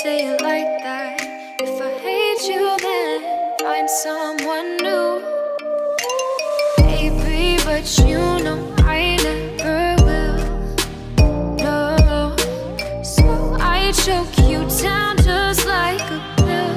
say it like that. If I hate you, then find someone new. Baby, but you know I never will. No, so I choke you down just like a pill.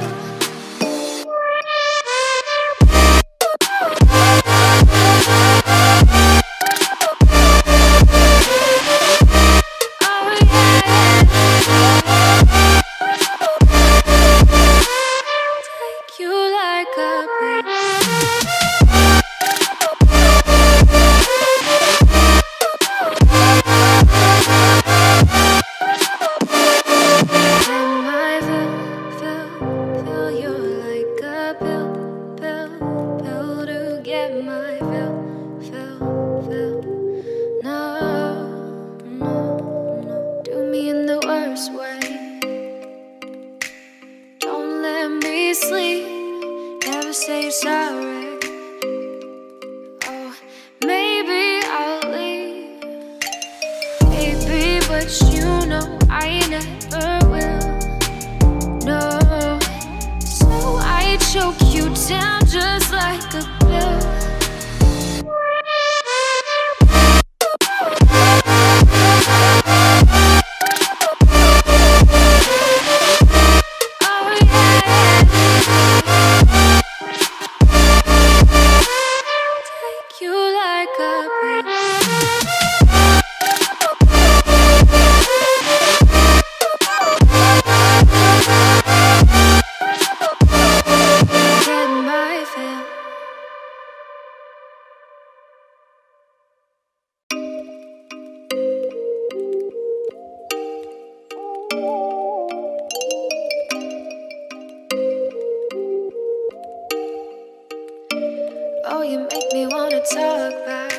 Oh, you make me wanna talk back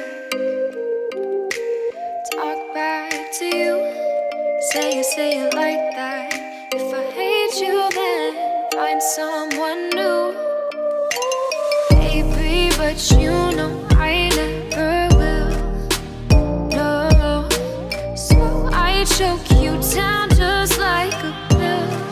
to you. Say it like that. If I hate you, then find someone new. Baby, but you know I never will. No, so I choke you down just like a pill.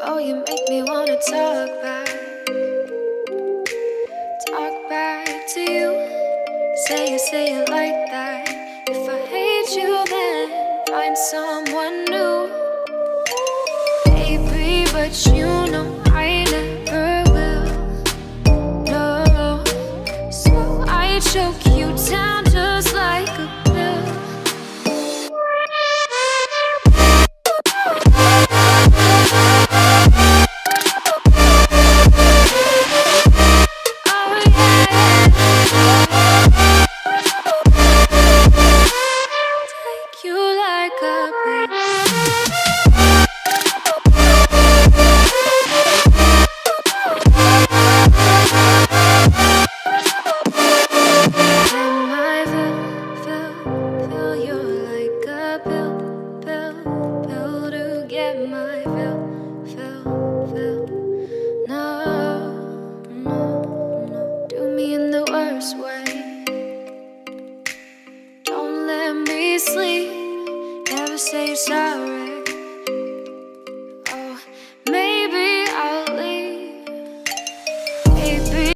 Oh, you make me wanna talk back to you. Say it like that. If I hate you, then find someone new. Baby, but you know I never will. No, so I choke you down just like a pill. You like a first way.